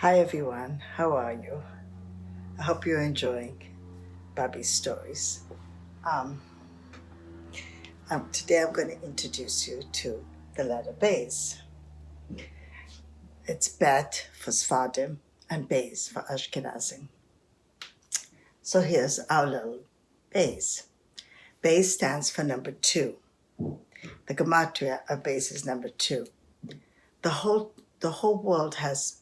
Hi everyone, how are you? I hope you're enjoying Bobby's stories. Um, Today I'm going to introduce you to the letter Bays. It's Bet for Sfardim and Bays for Ashkenazim. So here's our little Bays. Bays stands for number 2. The gematria of Bays is number 2. The whole world has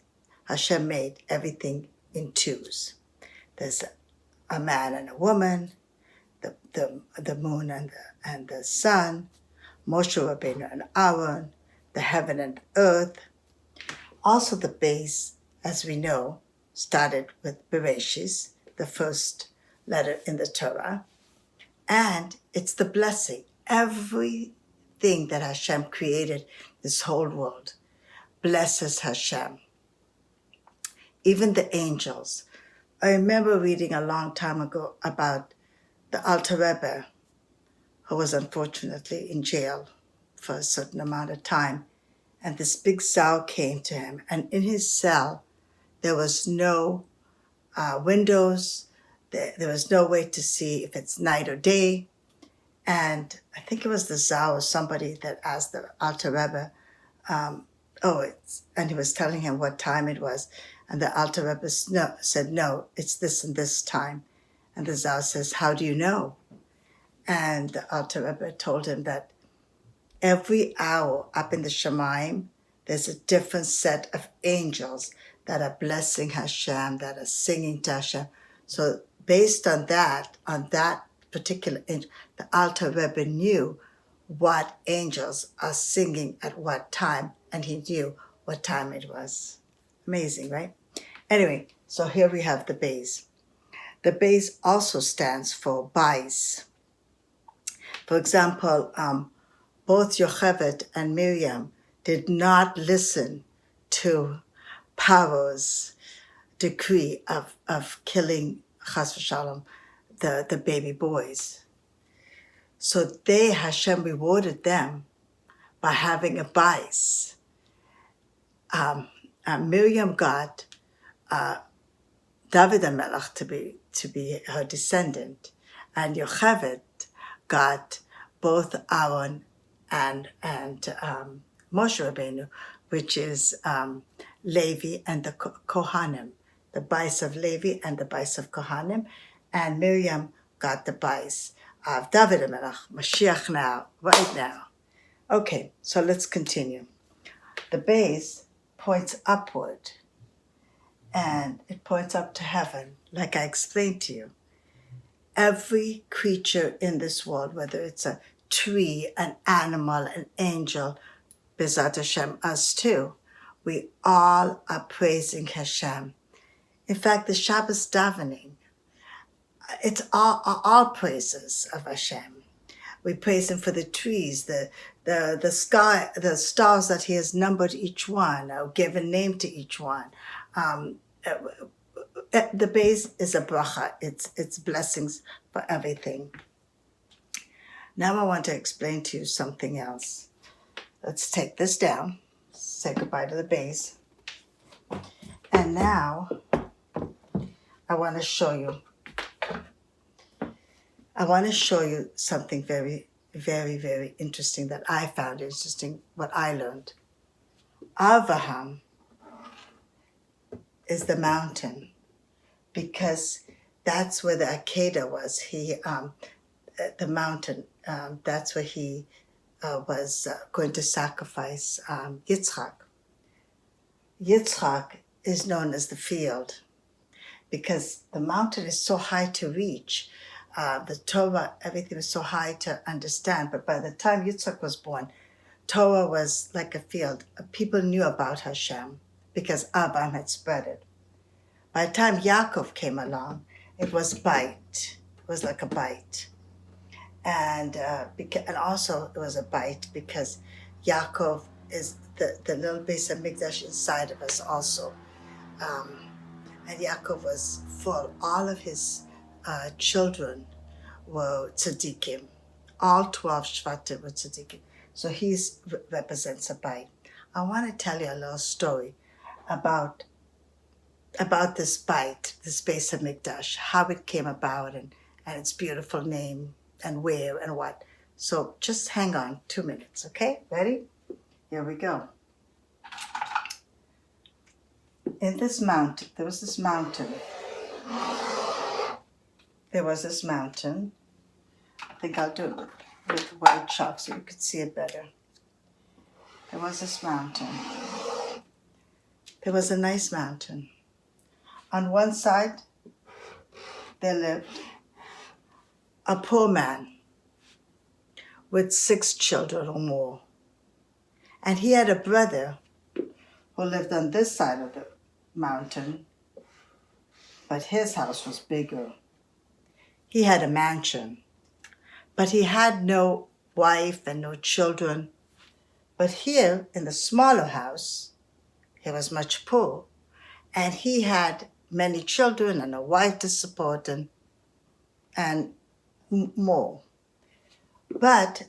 Hashem made everything in twos. There's a man and a woman, the moon and the sun, Moshe Rabbeinu and Aaron, the heaven and earth. Also the base, as we know, started with Bereshis, the first letter in the Torah, and it's the blessing. Everything that Hashem created, this whole world, blesses Hashem. Even the angels. I remember reading a long time ago about the Alter Rebbe, who was unfortunately in jail for a certain amount of time. And this big sow came to him. And in his cell, there was no windows. There was no way to see if it's night or day. And I think it was the Zao or somebody that asked the Alter Rebbe, and he was telling him what time it was. And the Alter Rebbe said, no, it's this and this time. And the Zao says, how do you know? And the Alter Rebbe told him that every hour up in the Shemaim, there's a different set of angels that are blessing Hashem, that are singing to Hashem. So based on that particular angel, the Alter Rebbe knew what angels are singing at what time, and he knew what time it was. Amazing, right? Anyway, so here we have the Bays. The Bays also stands for Bais. For example, both Yocheved and Miriam did not listen to Paro's decree of killing, chas v'shalom, the baby boys. So Hashem rewarded them by having a bais. Miriam got David HaMelech to be her descendant, and Yocheved got both Aaron and Moshe Rabbeinu, which is Levi and the Kohanim, the bais of Levi and the bais of Kohanim, and Miriam got the bais of David HaMelech, Mashiach now, right now. Okay, so let's continue. The base points upward, and it points up to heaven, like I explained to you. Every creature in this world, whether it's a tree, an animal, an angel, Bezat Hashem, us too, we all are praising Hashem. In fact, the Shabbos davening, it's all praises of Hashem. We praise Him for the trees, the sky, the stars that He has numbered each one, or given name to each one. The base is a bracha. It's blessings for everything. Now I want to explain to you something else. Let's take this down. Say goodbye to the base. And now I want to show you something very, very, very interesting that I found interesting, what I learned. Avraham is the mountain, because that's where the Akedah was. The mountain, that's where he was going to sacrifice Yitzchak. Yitzchak is known as the field because the mountain is so high to reach. The Torah, everything was so high to understand. But by the time Yitzchak was born, Torah was like a field. People knew about Hashem because Abraham had spread it. By the time Yaakov came along, it was bite. It was like a bite. And also it was a bite because Yaakov is the little Bris and Bet HaMikdash inside of us also. And Yaakov was full. All of his children were tzaddikim. All 12 shvatim were tzaddikim. So he represents a bite. I want to tell you a little story about about this Bris and Mikdash, how it came about, and its beautiful name, and where and what. So just hang on 2 minutes, okay? Ready? Here we go. In this mountain, there was this mountain. I think I'll do it with white chalk so you can see it better. There was this mountain. There was a nice mountain. On one side, there lived a poor man with 6 children or more. And he had a brother who lived on this side of the mountain, but his house was bigger. He had a mansion, but he had no wife and no children. But here, in the smaller house, he was much poor, and he had many children and a wife to support and more. But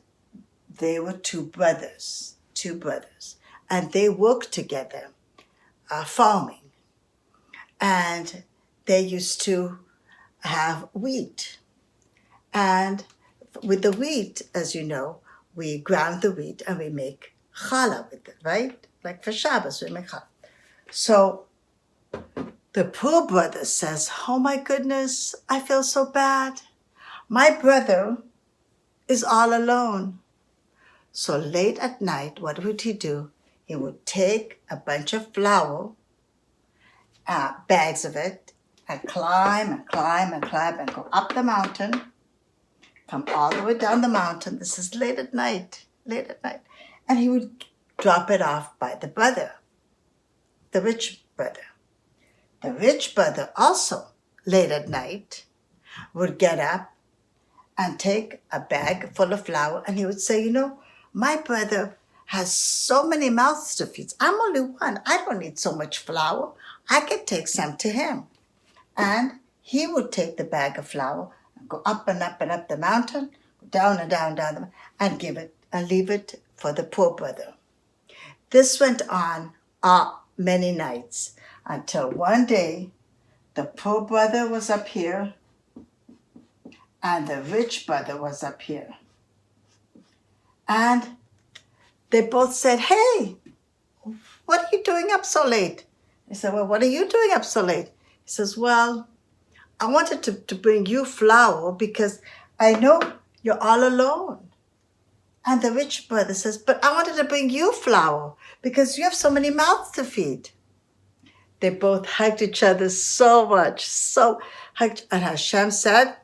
they were two brothers, and they worked together, farming. And they used to have wheat. And with the wheat, as you know, we ground the wheat and we make challah with it, right? Like for Shabbos, we make challah. So the poor brother says, oh my goodness, I feel so bad. My brother is all alone. So late at night, what would he do? He would take a bunch of flour, bags of it, and climb and go up the mountain, come all the way down the mountain. This is late at night. And he would drop it off by the brother, the rich brother. The rich brother also, late at night, would get up and take a bag full of flour, and he would say, you know, my brother has so many mouths to feed. I'm only one. I don't need so much flour. I can take some to him. And he would take the bag of flour and go up and up and up the mountain, down and down, and give it and leave it for the poor brother. This went on many nights until one day the poor brother was up here and the rich brother was up here. And they both said, hey, what are you doing up so late? He said, well, what are you doing up so late? He says, well, I wanted to bring you flour because I know you're all alone. And the rich brother says, but I wanted to bring you flour because you have so many mouths to feed. They both hugged each other so much, hugged. And Hashem said,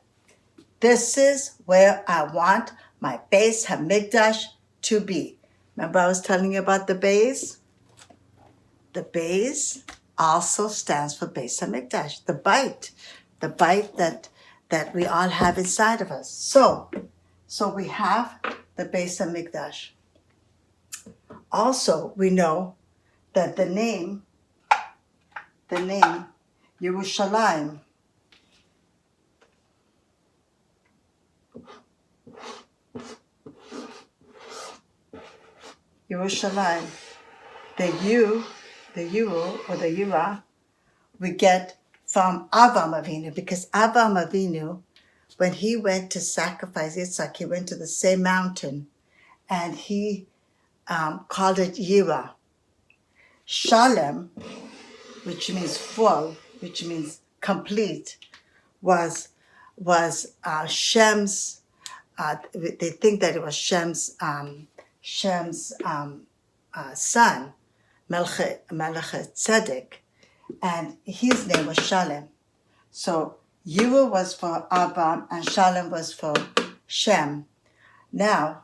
this is where I want my Bris HaMikdash to be. Remember I was telling you about the Bris? The Bris also stands for Bris HaMikdash, the bite that we all have inside of us. So we have the Bris HaMikdash. Also, we know that the name Yerushalayim, the Yuru or the Yura, we get from Avraham Avinu, because Avraham Avinu, when he went to sacrifice Yitzhak, he went to the same mountain, and he called it Yira. Shalem, which means full, which means complete, was Shem's. They think that it was Shem's son, Melchizedek, and his name was Shalem. So Yira was for Abraham and Shalem was for Shem. Now,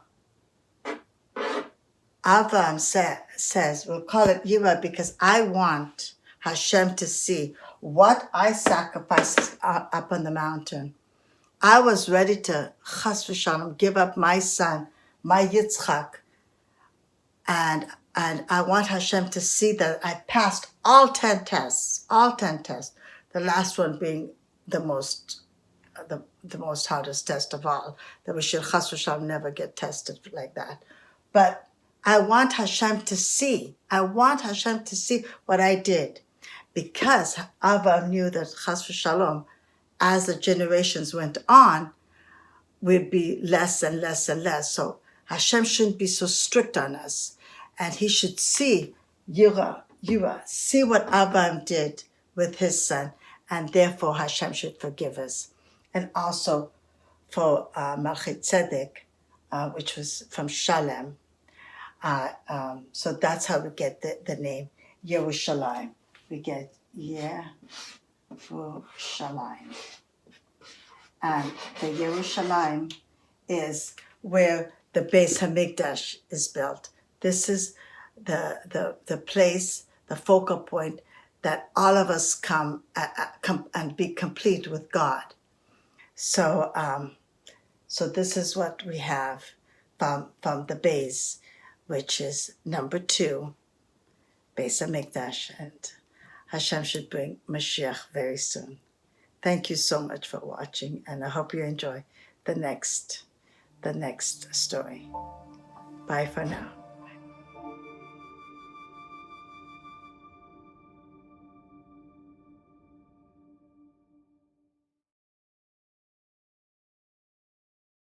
Abraham says, we'll call it Yira because I want Hashem to see what I sacrificed up on the mountain. I was ready to, chas v'shalom, give up my son, my Yitzchak, and I want Hashem to see that I passed all 10 tests, the last one being the most hardest test of all, that we should chas v'shalom never get tested like that. But I want Hashem to see what I did. because Abraham knew that Chas v'Shalom, as the generations went on, would be less and less and less. So Hashem shouldn't be so strict on us. And he should see, see what Abraham did with his son, and therefore Hashem should forgive us. And also for Melchizedek, which was from Shalem. So that's how we get the name Yerushalayim. We get Yerushalayim. And the Yerushalayim is where the Bris HaMikdash is built. This is the place, the focal point that all of us come and be complete with God. So so this is what we have from the base, which is number 2, Bris HaMikdash, and Hashem should bring Mashiach very soon. Thank you so much for watching, and I hope you enjoy the next story. Bye for now.